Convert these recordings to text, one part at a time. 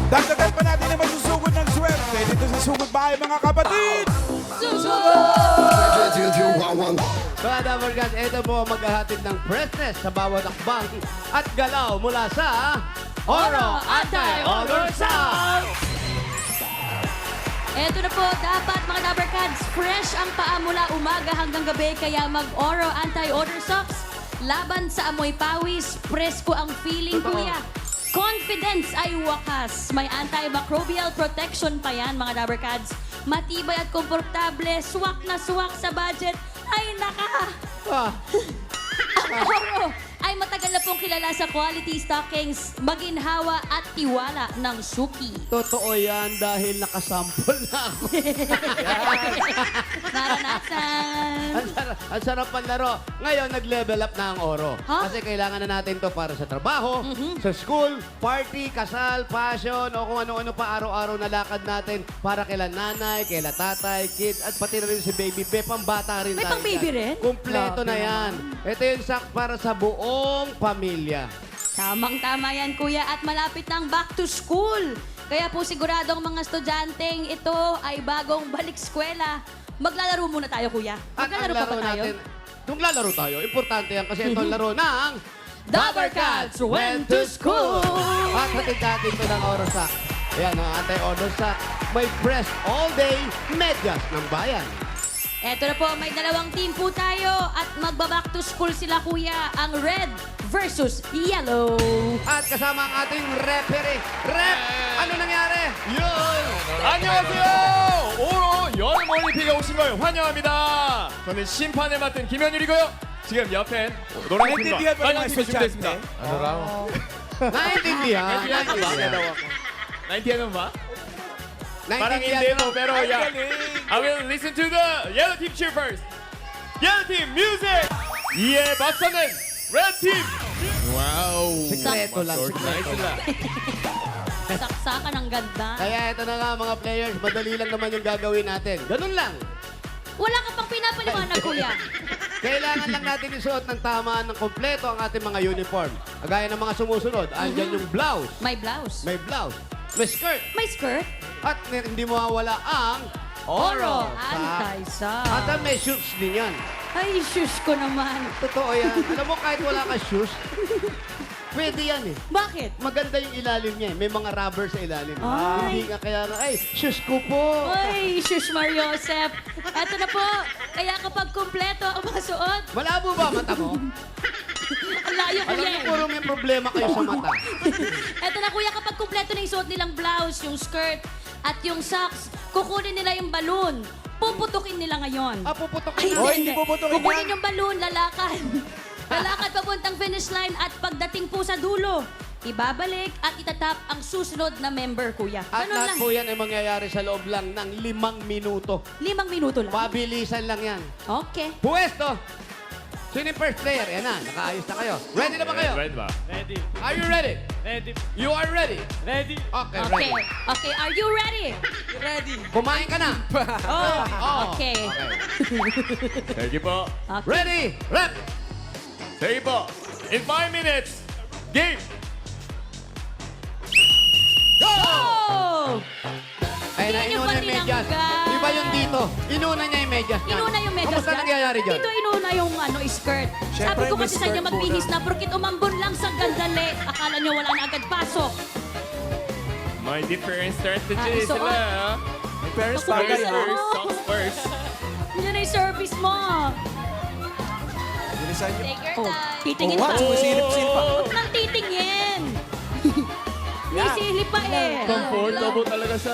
Dagdagan pa natin ang masusugod ng swerte dito sa Sugod Bahay, mga kapatid! Mga Dabargas, ito po ang maghahatid ng freshness sa bawat akbang at galaw mula sa Oro Anti-Odor Soap! Eto na po, dapat mga Dabarkads, fresh ang paa mula umaga hanggang gabi, kaya mag-Oro Anti-Odor Socks. Laban sa amoy pawis, presko ang feeling, kuya. Confidence ay wakas. May antimicrobial protection pa yan, mga Dabarkads. Matibay at komportable, swak na swak sa budget. Ay, naka! Ah, Ang Oro ay matagal na pong kilala sa quality stockings, maginhawa at tiwala ng suki. totoo yan dahil nakasample na ako. Naranasan. Ang sarap ang laro. Ngayon, nag-level up na ang Oro. Ha? Kasi kailangan na natin to para sa trabaho, sa school, party, kasal, passion, o kung ano-ano pa araw-araw na lakad natin para kila nanay, kila tatay, kid, at pati na rin si baby. Pambata rin May tayo pang-baby dyan. rin? Kumpleto na yan. Ito yung sak para sa buong pamilya. Tamang-tama yan, kuya. At malapit ng back to school. Kaya po siguradong mga estudyanteng ito ay bagong balik eskwela. Maglalaro muna tayo, kuya. At Maglalaro ang pa ba laro tayo? natin, kung lalaro tayo, importante yan kasi ito ang laro ng Dabarkads went to school! At hatid natin ito ng Orosak. Ayan, ang anti-Odor Sock. May press all day medyas ng bayan. Eto na po, may dalawang team po tayo. At magba-back to school sila, kuya. Ang red versus yellow. At kasama ang ating referee. Rep, ano nangyari? 안녕하세요. 오로 여름 올림픽에 오신 걸 환영합니다. 저는 심판을 맡은 김현율이고요. 지금 옆엔 노란 팀과 나인틴디언 빨간 mga 팀이 준비됐습니다. estudyante. Naintindihan. 나인티에는 봐? Parang Naintindihan hindi mo. mo, pero yeah. I will listen to the yellow team cheer first. Yellow team, music! 이에 맞서는 red team! 와우. Sikreto lang, sikreto lang. Saksakan ang ganda. Kaya ito na nga mga players, madali lang naman yung gagawin natin. Ganun lang. Wala ka pang pinapaliwanag, kuya. Kailangan lang natin isuot ng tama ng kompleto ang ating mga uniform. Kagaya ng mga sumusunod, andyan yung blouse. May blouse. May blouse. May skirt. May skirt. At hindi mawawala ang Oro. Sa- Anti-sock. At may shoes din yan. Ay, shoes ko naman. Totoo yan. Alam mo, kahit wala ka shoes, pwede yan eh. Bakit? Maganda yung ilalim niya eh. May mga rubber sa ilalim. Ay. Hindi ka kaya na, ay, shoes ko po. Ay, shoes Mariosep. Eto na po. Kaya kapag kumpleto ang mga suot, Malabo ba mata mo? ang layo ko Alam mo, yan. puro may problema kayo sa mata. Eto na kuya, kapag kumpleto na yung suot nilang blouse, yung skirt, at yung socks, kukunin nila yung balloon. Puputukin nila ngayon. Ah, puputok Ay, na. Oh, hindi puputukin Kukunin yan. yung balloon, lalakad. Lalakad papuntang finish line at pagdating po sa dulo, ibabalik at itatap ang susunod na member, kuya. At Ganun lahat lang. po yan ay mangyayari sa loob lang ng 5 minuto. 5 minuto lang. Pabilisan lang yan. Okay. Puwesto! Sino yung first player? Yan na, nakaayos na kayo. Ready na ba kayo? Red ba? Ready. Are you ready? Ready. You are ready? Ready. Okay, Okay. ready. Okay, are you ready? Ready. Kumain ka na. Oh, Oh, okay. 대기 po. Okay. Ready? Rep! 대기 po. In 5 minutes, game! Oh! Ay, na, Tingnan niyo inuna pa yung rin ang medyas. gas. Di ba yung dito? Inuna niya yung medyas niya. Inuna yung medyas Kamusta dyan. nangyayari dyan? Dito inuna yung skirt. Siyempre, Sabi ko may kasi sa inyo skirt magbihis muna. na porkit umambon lang sa gandali. Akala nyo wala na agad pasok. My different strategy so, sila. May parents Ako bagay. kasi- First, socks first. Yun na yung service mo. Bilisan niyo. Take your Oh. time. Titingin Oh, pa. what? Sumisilip-silip pa. Huwag nang titingin. May silip pa eh. Comfortable talaga sa...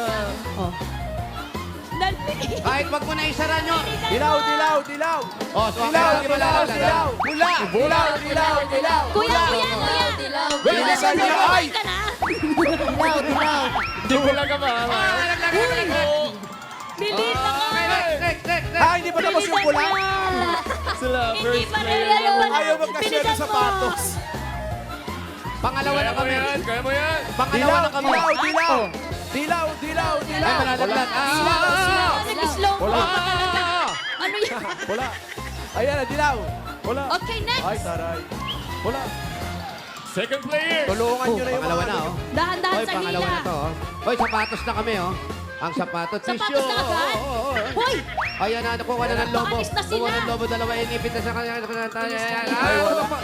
Kahit wag mo na isara nyo. Dilaw, dilaw, dilaw. Oh, so Dilaw, dilaw, dilaw. Bula! Dilaw, dilaw, dilaw. Kuya, kuya, kuya. Bilisan niyo. Ay! Ka na. Dilaw, dilaw. Di mo lang ka ba? Bilis ako. Next. Ah, hindi pa tapos yung pula. Sila, Hindi first pa rin. player. Ayaw magkasya ng sapatos. Pangalawa na Kaya mo kami. yan, kaya mo yan. Pangalawa Dilaw, na kami. dilaw, dilaw. Dilaw, dilaw, Ay, dilaw. malalaglag. Nag-slow mo. Wala. Ano yan? Wala. Ayan na, dilaw. Wala. Okay, next. Ay, taray. Wala. Second player. Tulungan nyo na yung Pangalawa na, mga oh. Dahan-dahan Hoy, sa pangalawa hila. na to, oh. Hoy, sapatos na kami, oh. Ang sapatos, Sapatos tissue. na agad? Oo, oo, oo. Hoy! Ayan na, nakuha na ng lobo. Paalis na sila. Kuha ng lobo, dalawa inipit na sa kanya. Ay, wala pa.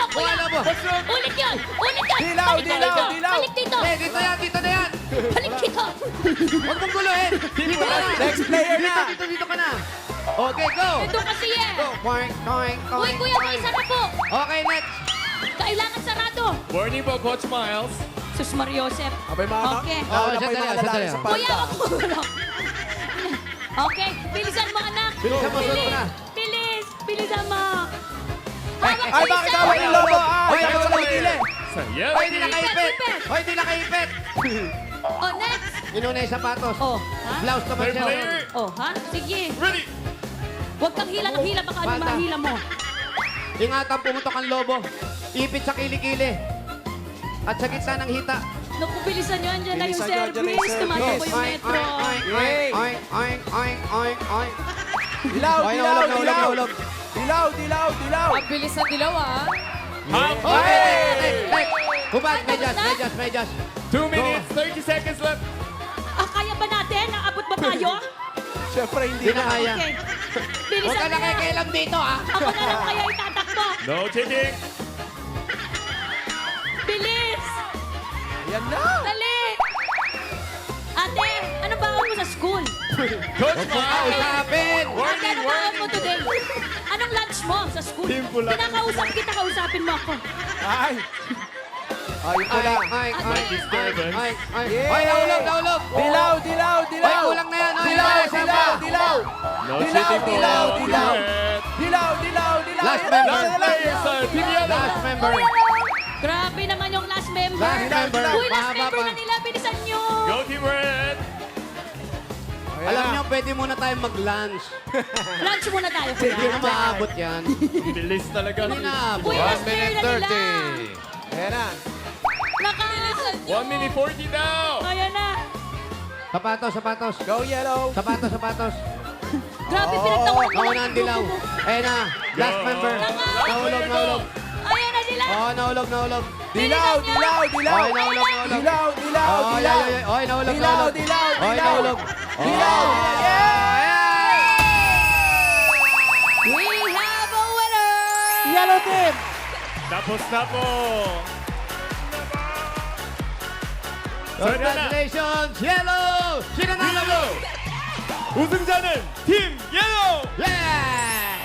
Ulit yan! Ulit yan! Dilaw, Balik dilaw, dito! dilaw. Balik dito! Eh, dito yan, dito na yan. Balik dito! Huwag mong guluhin. Dito ka na. Next player na. Dito ka na. Okay, go. Ito kasi eh! Go. Boing, boing, Uy, boing, kuya, may boing. isa na po! Okay, next. Kailangan sarado! Warning po, Coach Miles. Sus Mariosep. Abay, mga Okay. Nauna pa yung sandali, mga lalaki sandali. sa Kuya, palda. wag mo gulo. Okay, bilisan mo anak. Bilisan mo, sunod na. Bilis, bilisan mo. Ay, Hawak Ay, mo bakit isa. hawak yung lobo? Ah, Hoy, kaya hoy, sa hoy. gilid. Sa yellow Hoy, di team. nakaipit. Hoy, di nakaipit. Oh, next. Inuna yung sapatos. Oh, ha? Blouse naman Third siya. player. Oh, ha? Sige. Ready. Huwag kang hila ng hila, baka ano Bata. mahila mo. Ingatan, pumutok ang lobo. Ipit sa kilikili. At sa gitna ng hita. Naku, bilisan nyo. Andyan na yung Bilisan nyo, andyan na yung service. Tumatakbo yung Oink, metro. oink, oink, Yay. oink, oink, oink, oink, oink. Dilaw, Ay, dilaw, nahulog, dilaw. nahulog. Dilaw, dilaw, dilaw. Ang bilis ng dilaw, ah. Half Okay, play. next. Hubad, Ay, medyas, tapos na? medyas, medyas. 2 minutes, 30 seconds left. Ah, kaya ba natin? Naabot ba tayo? Siyempre, hindi Hindi na na. kaya. Okay. Huwag Bilisan ka nyo. nakikialam dito, ah. Ako na lang kaya itatakbo. No cheating. Bilis! Yan na. Dali! Ate, ano bawal mo sa school? Coach Huwag mo Miles. kausapin. Ate, Warning, ano bawal mo warning. today? Anong lunch mo sa school? Team pula. Kinakausap kita, kausapin mo ako. Ay. Ay, ito Ay, lang. ay, ay, Disturbance. ay, ay. Yeah. Ay, nahulog, nahulog. Dilaw, dilaw, Ay, dilaw. kulang na yan. Ay, Dilaw, isa pa. dilaw, dilaw. No Dilaw, cheating po. dilaw, dilaw. Red. Dilaw, dilaw, dilaw. Last Yan member. na, Last yan na. player sa Team Yellow. Last member. Grabe naman yung last member. Last member. Uy, last Mahaba member pa. na nila. Bilisan nyo. Go Team Red. Ayan Alam na. niyo, pwede muna tayo mag-lunch. Lunch muna tayo, Hindi na kuya. maabot yan. Bilis talaga. Hindi na maabot. Uy, last player na nila. Ayan na. Nakalisan nyo. 1 minute 40 now. Ayan na. Sapatos, sapatos. Go, yellow. Sapatos, sapatos. Grabe, pinagtawan mo. Nauna ang dilaw. Ayan na. Last Go. member. Nahulog, nahulog. Ayan na sila. Oh, nahulog, nahulog. Dilaw, dilaw, dilaw. Ay, nahulog, nahulog. Dilaw, dilaw, Oh, ay, dilaw. ay, ay. Oy, nahulog, Dilaw, nahulog. dilaw, Oy, dilaw. nahulog. Dilaw, Oh, yeah. We have a winner. Yellow team. Tapos na po. So, ito na. Congratulations, Yellow! Sino nanalo? Yellow. 우승자는 팀 Yellow. Yeah!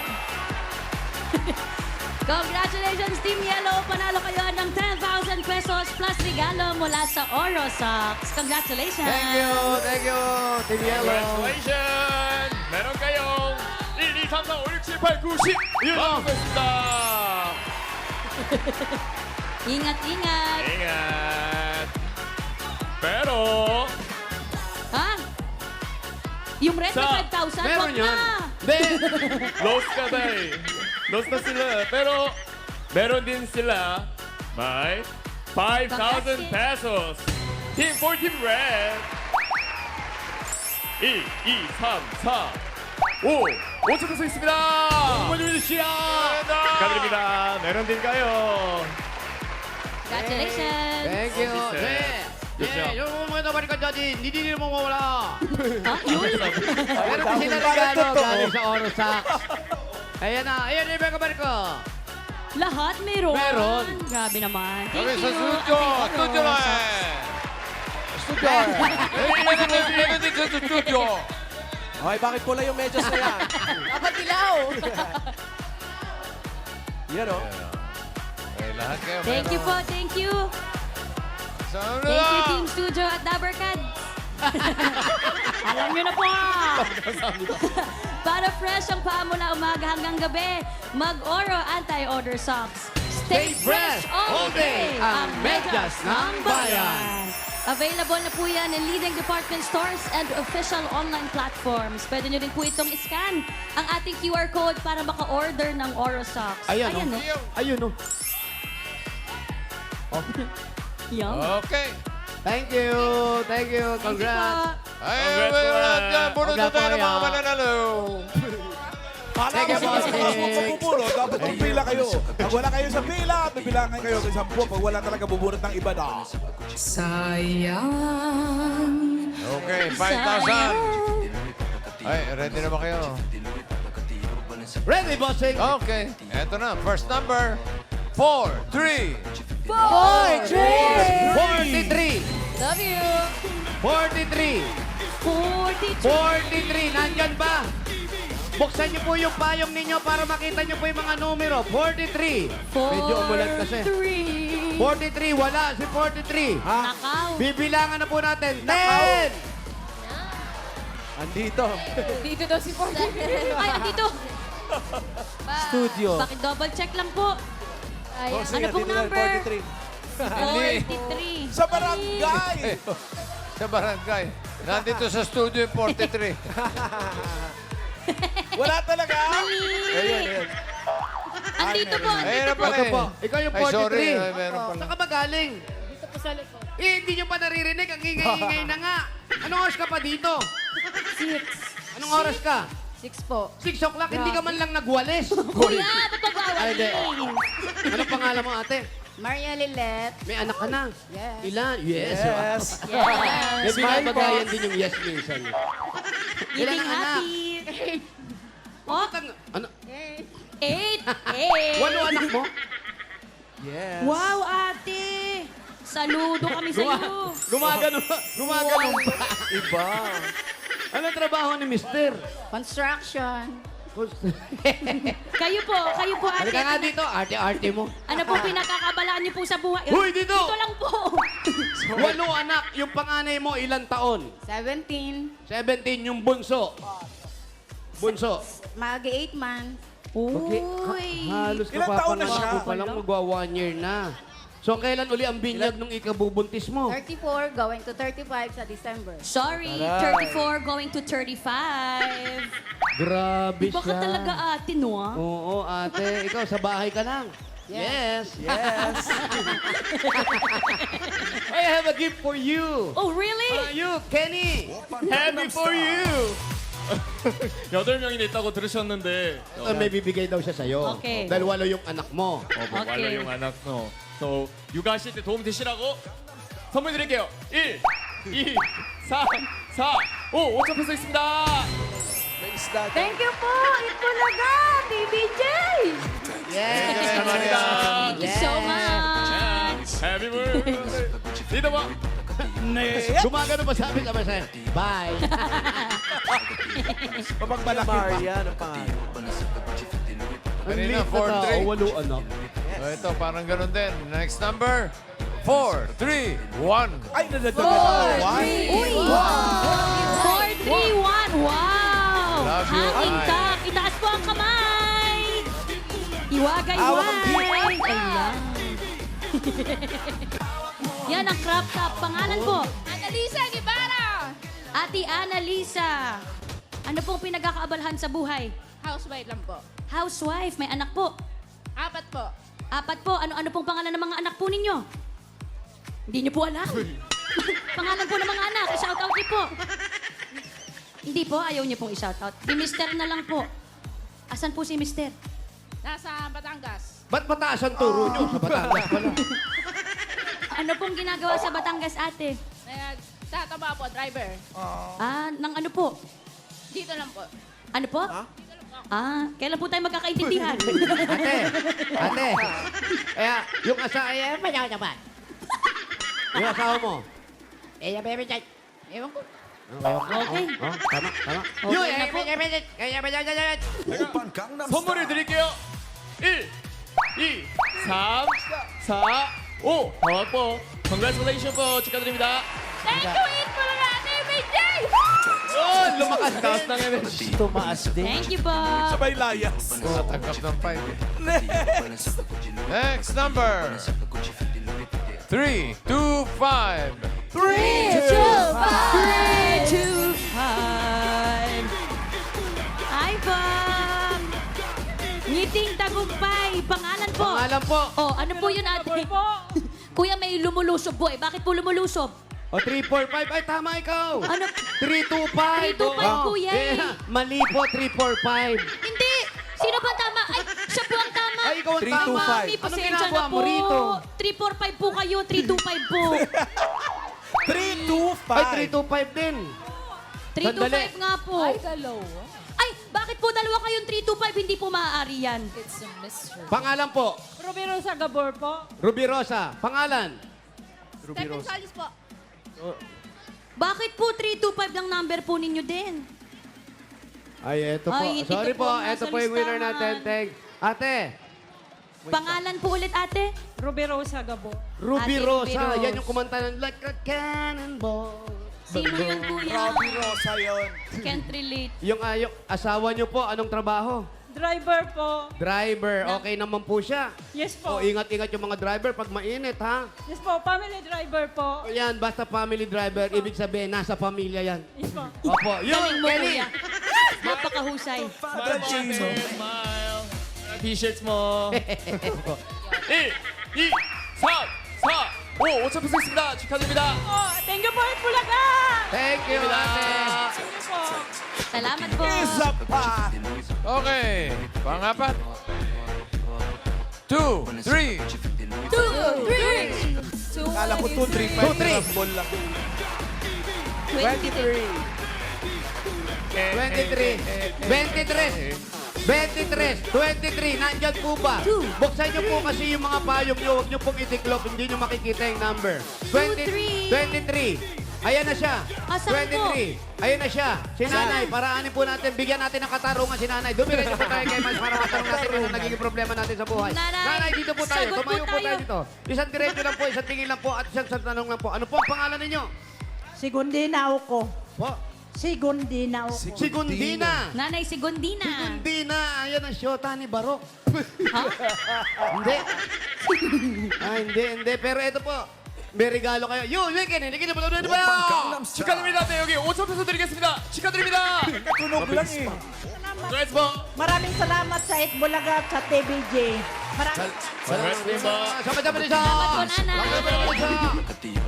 Congratulations, Team Yellow! Panalo kayo ng 10,000 pesos plus regalo mula sa Oro Socks. Congratulations! Thank you, Team Yellow. Congratulations. meron kayong 1, 2, 3, 4, 5, 6, 7, 8, 9, 10. Oh. 있습니다. Ingat-ingat! Ingat. Pero, Ha? Yung red Sa- na 5,000? Meron Wag yan. na! Hindi. lost ka ba eh. Lost na sila. Pero, meron din sila may 5,000 pesos. Team 4 Team Red. 1, 2, 3, 4, 5. 5초 더 있습니다. Manulisya! 축하드립니다. meron din kayo. Congratulations! Thank you. Officer. 네. Good job. 예, yung mga nabarikadyan, hindi mo mawala. Ha? Yun? Meron din sila regalo galing sa Oro Socks. Ayan na, ayan yung mga bariko. Lahat meron. Meron. Grabe naman. Thank Kami you. sa studio. Ate Oro Studio na Socks. Okay, bakit pula yung medyas na yan? Dapat dilaw. Yan o. Thank you po, thank you. Thank you, Team Studio at Dabarkad. Alam nyo na po. Para fresh ang paa mula umaga hanggang gabi, mag-Oro Anti-Odor Socks. Stay fresh all day ang medyas ng bayan. Available na po yan in leading department stores and official online platforms. Pwede nyo rin po itong iscan ang ating QR code para maka-order ng Oro Socks. Ayan, Ayan, oh. oh. Ayun, oh. Yum. Thank you. Thank you. Thank you Congrats. po. Ay, Congrats, bunot na tayo ng mga mananalo. Pala Sige, ko sa boss. mga mabubunot, dapat magpila kayo. Pag wala kayo sa pila, bibilangan kayo sa 10. Pag wala talaga bubunot ng iba na. Sayang. Okay, 5,000. Ay, ready na ba kayo? Ready, bossing? Okay, eto na. First number, 4, 3. 43. Love you. 43. 42. 43. Nandyan ba? Buksan niyo po yung payong ninyo para makita niyo po yung mga numero. 43. Medyo umulat kasi. 43. Wala si 43. Nakaw. Bibilangan na po natin. 10. Andito. Dito daw si Porky. Ay, andito. Studio. Bakit double check lang po? Ayan. Ano pong number? 43. 43. Sa barangay. Sa barangay. Nandito sa studio yung 43. Wala talaga. Mali. Ayun. Andito po, Ayun andito na po. pala Ito eh. po. Ikaw yung Ay, sorry. 43. Ay, meron pala. Saan ka ba galing? Dito po sa likod. Eh, hindi nyo pa naririnig. Ang ingay-ingay na nga. Anong oras ka pa dito? 6. Anong oras ka? 6 po. 6 o'clock. Hindi ka man lang nagwalis. Kuya, ba't magwawali? Ay, hindi. Anong pangalan mo, ate? Maria Lilet. May anak ka na. Yes. Ilan? Yes. Yes. May binabagayan din yung yes minsan. Ilan Eating ang anak? happy. Oh, Ano? 8. 8. 8 anak mo? Yes. Wow, ate. Saludo kami sa iyo. Gumagano pa. Gumagano pa. Iba. Anong trabaho ni mister? Construction. Kayo po, ate. Halika nga dito. Arte-arte mo. Ano po pinakakabalaan niyo po sa buhay? Huy, dito! Dito lang po. 8 anak. Yung panganay mo, ilang taon? 17. 17 yung bunso. Bunso. Magi 8 months. Uy. Halos Ilang taon na siya? kapapanganak ko pa lang magwa 1 year na. So, kailan uli ang binyag nung ikabubuntis mo? 34 going to 35 sa December. Sorry, Aray. 34 going to 35. Grabe Iba ka siya. talaga ate, no? ah? Oo, ate. Ikaw, sa bahay ka lang. Yes. Yes. I have a gift for you. Oh, really? You, Kenny. Happy for you! 8명이나 있다고 들으셨는데 May bibigay daw siya sa'yo. Okay. Dahil walo yung anak mo. Okay. 말로 용 아낙 또 육아하실 때 도움 되시라고 선물 드릴게요. 1, 2, 3, 4, 5, 5천 페소 있습니다. May isda. Thank you po! Itbulaga! BBJ! Yes. 감사합니다. Thank you so much. Happy birthday. dito po. Gumagano ba sabi ka ba sa'yo? Bye. Kapag malaki Maria, ano pangalan? Kanina, Ang liit na 4-3. tao, walo anak. Oh, ito, parang ganun din. Next number, 4, 3, 1. Ay, nadadala na. Uy! 4, 3, 1. Wow! Love you, Hanging Ay. top. Itaas po ang kamay. Hawak ang Iwagay-wagay. Ayan. Yan ang crop top. Pangalan po? Annalisa Guevara! Ate Annalisa. Ano pong pinagkakaabalahan sa buhay? Housewife lang po. Housewife. May anak po. 4 po. 4 po. Ano pong pangalan ng mga anak po ninyo? Hindi niyo po alam. Pangalan po ng mga anak. I-shout out niyo po. Hindi po. Ayaw niyo pong i-shout out. Si Mister na lang po. Asan po si Mister? Nasa Batangas. Ba't mataas ang turo nyo? Sa Batangas pala. Ano pong ginagawa sa Batangas, ate? Nagtataba po, driver. Nang ano po? Dito lang po. Ano po? Kailan po tayo magkakaintindihan? Ate. Kaya, yung asawa, yung asawa mo. Ewan ko. Okay. Tama. Okay na po. 선물을 드릴게요. 1, 2, 3, 4, 5. po. Congratulations po. 축하드립니다. Thank you, Itbulaga! BBJ! Oh, lumakas Taas din. ng energy. Tumaas din. Thank you po. Sabay layas. Natanggap ng 5. Next number, 3, 2, 5. 3, 2, 5. 3, 2, 5. Hi, Bob. Ngiting tagumpay. Pangalan po. Pangalan po. Oh, ano po yun, ate? Kuya, may lumulusob po eh. Bakit po lumulusob? O, 345. Ay, tama ikaw. Ano? 325. 325, Oo. kuya, eh. Mali po, 345. Hindi! Sino ba tama? Ay, siya po ang tama. Ay, ikaw ang 325. tama. Mami, Anong pasensya ginagawa na mo po. rito? 345 po kayo, 325 po. 325. Ay, 325 din. 325 nga po. Ay, galaw. Ay, bakit po dalawa kayong 325? Hindi po maaari yan. It's a mystery. Pangalan po. Romero sa Gabor po. Ruby Rosa. Pangalan. Stephen Salis po. Bakit po 325 ng number po ninyo din? Ay, eto po. Ay, hindi Sorry ko po po, nasa eto po yung winner listahan. natin. Ate, Pangalan po ulit, ate? Romero sa Gabor. Ruby Ate Ruby Rosa. Rose. Yan yung kumanta ng Like a Cannonball. Sino yun, kuya? Robbie Rosa yun. Can't relate. Yung asawa niyo po, anong trabaho? Driver po. Driver. Okay naman po siya. Yes O, po. ingat-ingat yung mga driver pag mainit, ha? Yes po, family driver po. O yan, basta family driver, ibig sabihin, nasa pamilya yan. Yes po. Opo. Yun, Galing mo, Kelly. kuya. Napakahusay. Father Gino. Smile. T-shirts mo. 1, 2, 3, 4, 5 5천 peso 있습니다. 축하드립니다. Oh, thank you po, Bulaga! Thank you, ate. Thank you po. Salamat po. Isa pa. Okay, pangapat. 2, 3. 2, 3. Kala ko 2, 3, 5. 2, 3. Rumble lang. 23, nandyan po ba? Buksan niyo po kasi yung mga payong niyo, huwag niyo pong itiklop, hindi niyo makikita yung number. 23. Ayan na siya. Asan po? 23. Ayan na siya. Si Nanay, paraanin po natin, bigyan natin ng katarungan si Nanay. Dumiretso po tayo kay Mas para matanong natin ano nagiging problema natin sa buhay. Nanay, dito po tayo. sagot po Tumayo po tayo tayo. dito. Isang diretso lang po, isang tingin lang po, at isang tanong lang po. Ano po ang pangalan ninyo? Sigundina ako. Po? Sigundina ako. Sigundina. Nanay Sigundina. Sigundina. Ayan ang syota ni Barok. Ha? Hindi. hindi. Pero ito po. May regalo kayo. Yun, weekend. Hindi mo na ba? 축하드립니다. 네, 여기 5천 peso 드리겠습니다. 축하드립니다. Katunog lang eh. Congrats po. Maraming salamat sa Itbulaga at sa TVJ. Maraming Congrats din po. Sama-sama din siya. Salamat po, Nanay.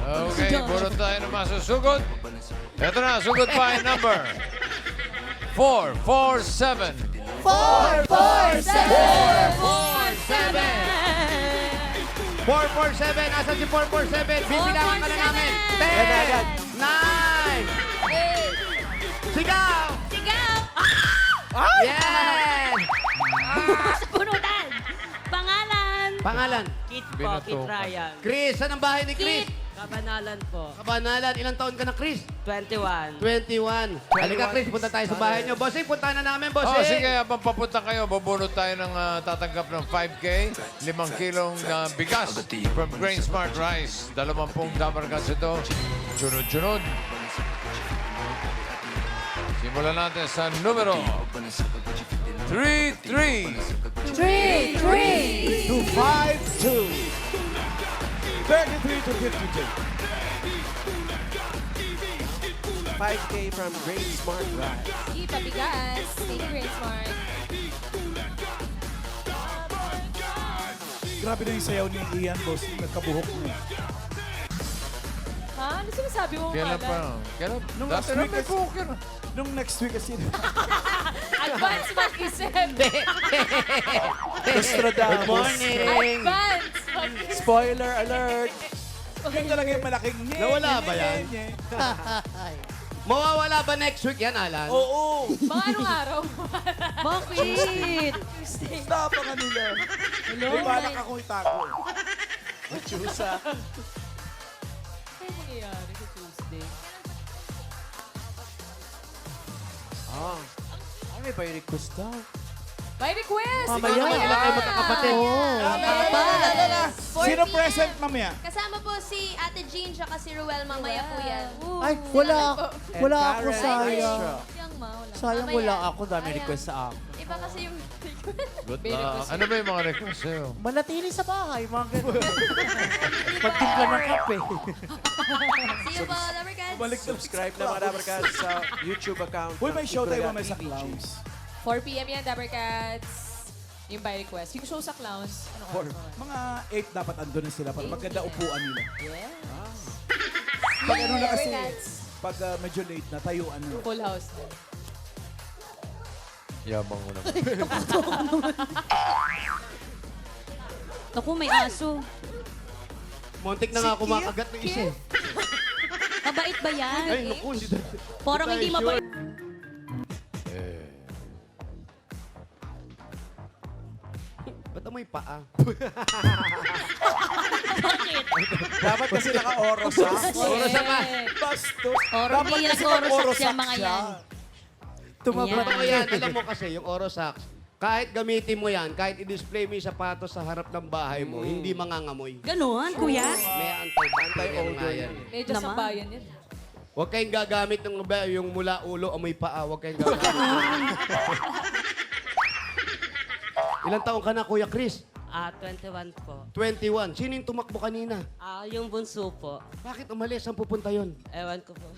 Okay, puro tayo na masusugod. Ito na, sugod pa yung number. 447. 447. Asan si 447? Bibilangan ka na namin. 10, 9. Sigaw! Sigaw! Yes! Sa punutan. Pangalan. Pangalan? Kit po, Kit Ryan. Chris. Saan ang bahay ni Chris? Kabanalan po. Kabanalan. Ilang taon ka na, Chris? 21. 21. Halika, Chris. Punta tayo sa bahay niyo. Bossing, punta na namin, Oh, bossing. sige, habang papunta kayo, bubunot tayo ng tatanggap ng 5K, 5 kilong bigas from Grain Smart Rice. 20 dabarkas ito. Junod-junod. Simulan natin sa numero 33. 2, 5, 2. 33 to 52. 5K from Great Smart Rice. Sige, pabigas. Thank you, Great Smart. Grabe na yung sayaw ni Ian, boss. Nagkabuhok niya. Ha? Ano sinasabi mo, Kailan Malan? pa? Kailan? Nung Dati last na week may kasi- poker. Nung next week kasi, Advance mag-isip. Nostradamus. Good morning. Advance mag-isip. Spoiler alert. Yun talaga yung malaking nye. Nawala nye, ba nye, yan? nye. Mawawala ba next week yan, Alan? Oo. Mga anong araw? Bakit? Stop ang kanila. May balak akong itago. Chusa. Ano nangyayari sa Tuesday? Ay, may by request daw. By request! Mamaya, wala kayo magkakapatid. Sino present mamaya? Kasama po si Ate Jean tsaka si Ruel mamaya po yan. Ay, wala ako, Karen sayang. Extra. Yang ma, wala. Sayang Mamaya. wala ako, dami Ayan. request sa akin. Iba kasi yung Good luck. Ano ba yung mga request sa'yo? Manatili sa bahay, mga ganun. Pagtimpla ng kape. See you po, Lumbercats. Balik Subscribe na mga Dabarkads sa YouTube account. Uy, may ng show tayo Itbulaga mamaya sa TVJ. Clowns. 4 p.m. yan, Dabarcats. Yung by request. Yung show sa Clowns. Anong oras naman? Mga 8 dapat andun na sila para maganda upuan nila. Yes. Pag ano na kasi, pag medyo late na, tayuan na. Full house na. Yabang mo naman. Naku, may aso. Montik na nga kumakagat ng isa. eh. Mabait ba yan? Ay, naku, hindi na. Parang hindi tayo mabait. Ba't amoy paa? Dapat kasi naka-oros, ha? Oras na pa. Bastos. Oro, Dapat hindi kasi nag-orosak naka-orosak yan, mga siya. yan. Tumabra. Totoo yan. Alam mo kasi, yung Orosax, kahit gamitin mo yan, kahit i-display mo yung sapatos sa harap ng bahay mo, hindi mangangamoy. Ganon, kuya? May anti-odor yan. Medyo sa Naman. bayan yan. Huwag kayong gagamit ng yung mula ulo, amoy paa. Huwag kayong gagamit. Ilang taong ka na, Kuya Chris? 21 po. 21. Sino yung tumakbo kanina? Yung bunso po. Bakit umalis? Saan pupunta yon? Ewan ko po.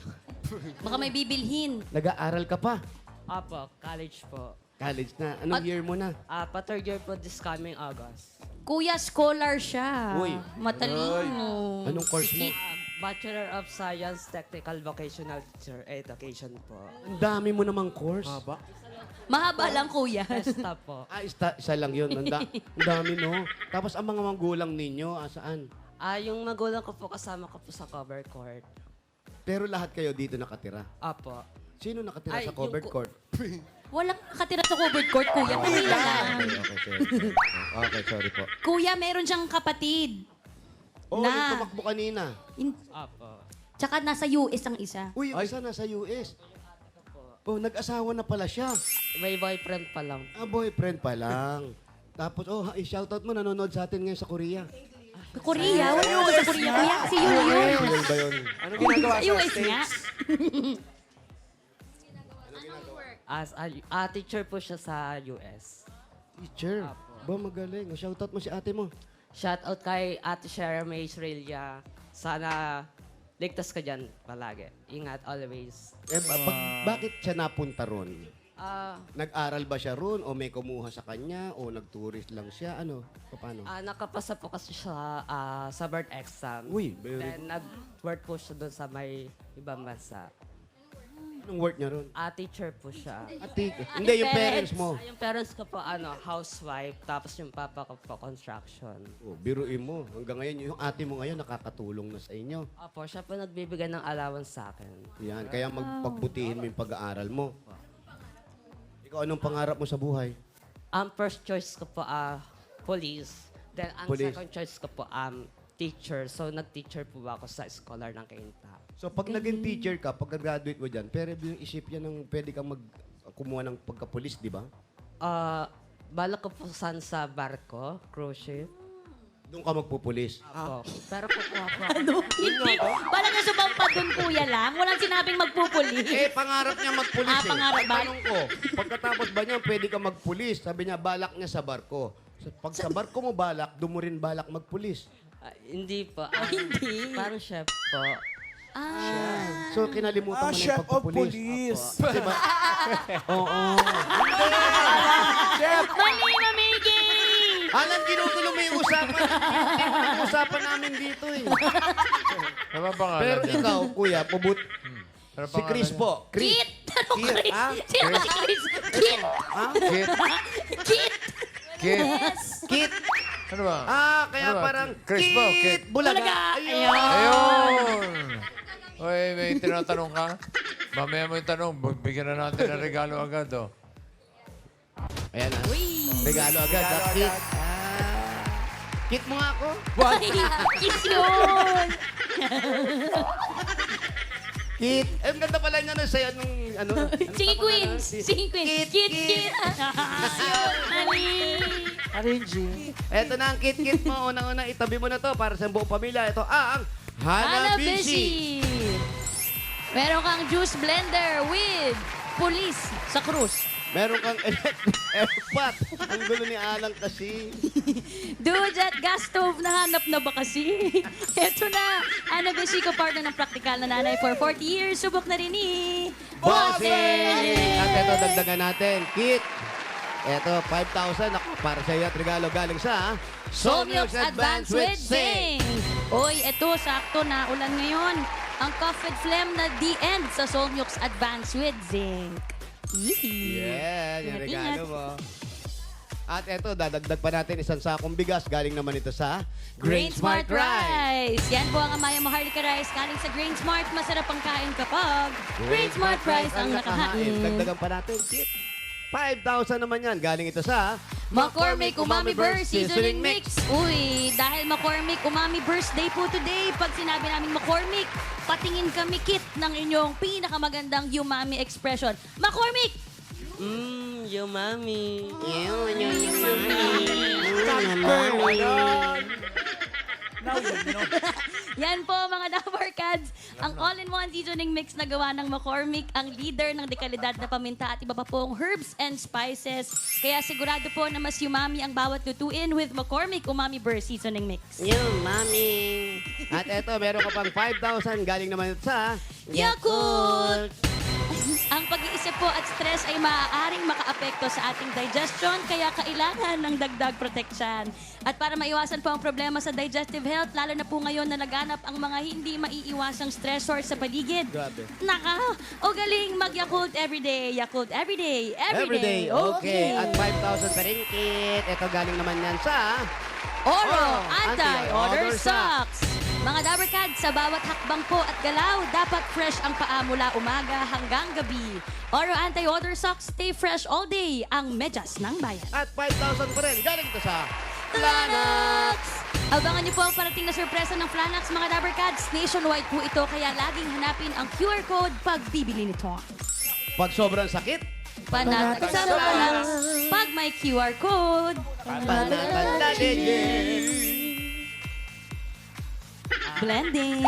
Baka may bibilhin. Nag-aaral ka pa? Apo, college po. College na. Anong year mo na? Pa third year po this coming August. Kuya, scholar siya. Uy. Matalino. Anong course mo? Bachelor of Science, Technical Vocational Teacher Education po. Ang dami mo namang course. Mahaba lang, kuya. Testa po. Isa lang yun. Ang dami, no? Tapos ang mga magulang ninyo, saan? Yung magulang ko po kasama ko po sa cover court. Pero lahat kayo dito nakatira. Apo. Sino nakatira Ay, sa covered yung court? Walang nakatira sa covered court, kuya. Kuya lang. Okay, sorry po. Kuya, meron siyang kapatid. Oh, Na. yung tumakbo kanina. Apo. Tsaka nasa US ang isa. Uy, yung isa nasa US. Oh, nag-asawa na pala siya. May boyfriend pa lang. Boyfriend pa lang. Tapos, shoutout mo, nanonood sa atin ngayon sa Korea. Korea? Wala naman sa Korea, kuya. Si Yun yun. Yun ba yun? Ano ginagawa Sa sa US nga. States? Teacher po siya sa US. Teacher. Ba, magaling. Shoutout mo si ate mo. Shout out kay Ate Shara May Israelia. Sana ligtas ka dyan palagi. Ingat always. Bakit siya napunta ron? Ah, Nag-aral ba siya ron? O may kumuha sa kanya? O nag-tourist lang siya? Ano? Paano? nakapasa po kasi siya sa board exam. Uy, very- Then nag-work po siya doon sa may ibang bansa. Anong work niya ron? Teacher po siya. Ate, hindi, yung parents mo. Yung parents ko po, housewife. Tapos yung papa ko po, construction. Oh, biruin mo. Hanggang ngayon, yung ate mo ngayon nakakatulong na sa inyo. Opo, siya po nagbibigay ng allowance sa akin. Yan, kaya magpagbutihin mo yung pag-aaral mo. Ikaw, anong pangarap mo sa buhay? Ang first choice ko po, police. Then ang Police. second choice ko po, teacher. So nag-teacher po ako sa Scholar ng Cainta. So, pag naging teacher ka, pag graduate mo dyan, pero yung isip yan ng pwede kang kumuha ng pagka-police, di ba? Balak ko po saan sa barko, cruise ship. Doon ka magpupulis. Ako. Pero kukuha po. Hindi. Parang nasubang pa doon, kuya lang. Walang sinabing magpupuli. Pangarap niya magpulis pangarap ba? Tanong ko, pagkatapos ba niya pwede ka magpulis? Sabi niya, balak niya sa barko. So, pag sa barko mo balak, doon mo rin balak magpulis. Hindi po. Hindi. Parang chef po. So, kinalimutan mo na Chef yung of pagpupulis. police. Diba? Oo. Mali, mamigi! Alam, ginugulo mo yung usapan. Yung usapan namin dito eh. Ano ba pangalan Pero niya? ikaw, kuya, Ano si Chris pangalan po. Chris. Kit! Ano Kit, Chris? ah? Sino ba si Chris? Kit! niya? Kit. Kit! Kit. Kit. Ano ba? Kaya Ano ba? parang Chris po, Kit. Bulaga. Bulaga. Ayun. Ayun! Oy, may tinatanong ka? Mamaya mo yung tanong, bigyan na natin ng regalo agad, oh. Ayan na. Uy! Regalo agad. Kit. Kit mo nga ako. Ay, Kit yun! Kit. Ang ganda pala niya na sa'yo nung ano. Sige, Queens! Sige, Queens! Kit! Kit! Yun, mali! Arranging. Eto na ang kit-kit mo. Unang-una, itabi mo na to para sa buong pamilya. Ito ang Hanabishi. Meron kang juice blender with police sa cruise. Meron kang electric airpot. Ang gulo ni Alang kasi. Dujet gas stove, nahanap na ba kasi? Eto na, Hanabishi ko partner ng praktikal na nanay for 40 years. Subok na rin ni Bossing! At ito, dagdagan natin. Kit. Eto, 5,000. Ako, para sa iyo at regalo galing sa Soul Milks Advanced with Zing. Oy, eto, sakto na ulan ngayon. ang cough with phlegm na D-end sa Solmux Advanced with Zinc. Yeah, yung Ingat-ingat. regalo mo. At eto, dadagdag pa natin isang sakong bigas. Galing naman ito sa Grain Smart Rice. Yan po ang Amaya Maharlika Rice. Galing sa Grain Smart, masarap ang kain kapag Grain Smart Rice ang nakahain. Dagdagan pa natin, Kit. 5,000 naman yan. Galing ito sa McCormick Umami Burst Seasoning Mix. Uy, dahil McCormick Umami Burst Day po today, pag sinabi namin McCormick, patingin kami kit ng inyong pinakamagandang umami expression. McCormick! Umami. Now you know. Yan po mga Dabber Cats, ang all-in-one seasoning mix na gawa ng McCormick, ang leader ng dekalidad na paminta at iba pa pong herbs and spices. Kaya sigurado po na mas umami ang bawat lutuin with McCormick Umami Burst Seasoning Mix. Umami. At eto, meron ka pang 5,000. Galing naman ito sa Yakult! Ang pag-iisip po at stress ay maaaring makaapekto sa ating digestion, kaya kailangan ng dagdag protection. At para maiwasan po ang problema sa digestive health, lalo na po ngayon na laganap ang mga hindi maiiwasang stressor sa paligid. Grabe. Naka, o galing mag-Yakult everyday. Yakult everyday. Everyday. Okay. At 5,000 pa rin, Kit. Ito galing naman yan sa Oro Oro Anti-Odor Anti-Odor Socks. Mga Dabber Cats, sa bawat hakbang po at galaw, dapat fresh ang paa mula umaga hanggang gabi. Oro Anti-Odor Socks, stay fresh all day. Ang medyas ng bayan. At 5,000 pa rin. Galing ito sa Flanax! Abangan niyo po ang parating na sorpresa ng Flanax, mga Dabber Cats. Nationwide po ito, kaya laging hanapin ang QR code pag bibili nito. Pag sobrang sakit, Panatag sa Flanax, pag may QR code. panatag Blending.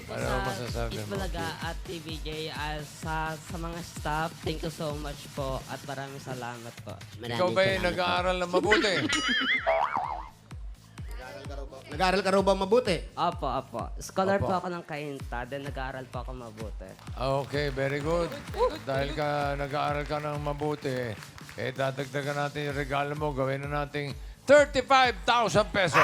Ano masasabi mo? Itbulaga at TVJ sa mga staff, thank you so much po at maraming salamat po. Ikaw ba'y nag-aaral na mabuti? Nag-aaral ka raw ba mabuti? Opo. Scholar Opo. po ako ng Kainta, then nag-aaral po ako mabuti. Okay, very good. Dahil nag-aaral ka ng mabuti, dadagdagan natin yung regalo mo. Gawin na natin 35,000 pesos.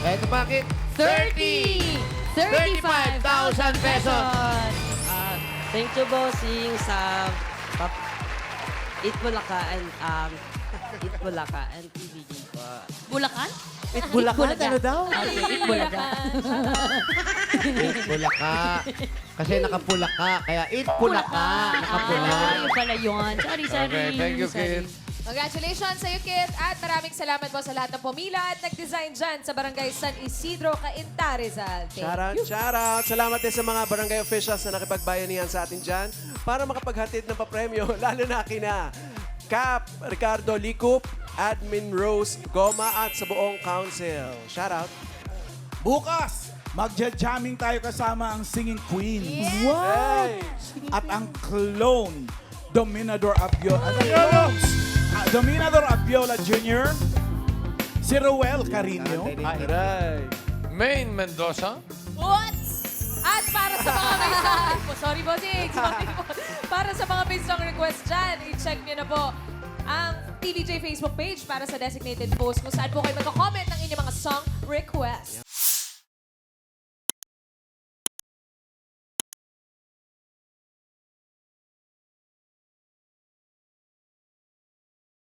Eto bakit? 35,000 pesos. Thank you, bossing, sa Itbulaga and TVJ po. Bulacan? Bulacan, ano daw? Bulacan. Pula ka. Kasi nakapula ka. Kaya eat pula ka. Nakapula. Yung pala yun. Sorry. Okay, thank you, Sorry. kid. Congratulations sa'yo, Kit. At maraming salamat po sa lahat ng pumila at nag-design dyan sa Barangay San Isidro, Cainta, Rizal. Thank you. Shout out. Salamat din sa mga barangay officials na nakipagbayanihan sa atin dyan para makapaghatid ng papremyo, lalo na kina Cap, Ricardo Licup, Admin Rose Goma at sa buong council. Shout out. Bukas, magja-jamming tayo kasama ang Singing Queens. Hey! At ang clone, Dominador Abiola. Dominador Abiola Jr., si Ruel Carino. Aray. Maine Mendoza. What? At para sa mga may song... Sorry, bossing. Sorry po. Para sa mga may song request dyan, i-check nyo na po ang TVJ Facebook page para sa designated post kung saan po kayo magka-comment ng inyong mga song request.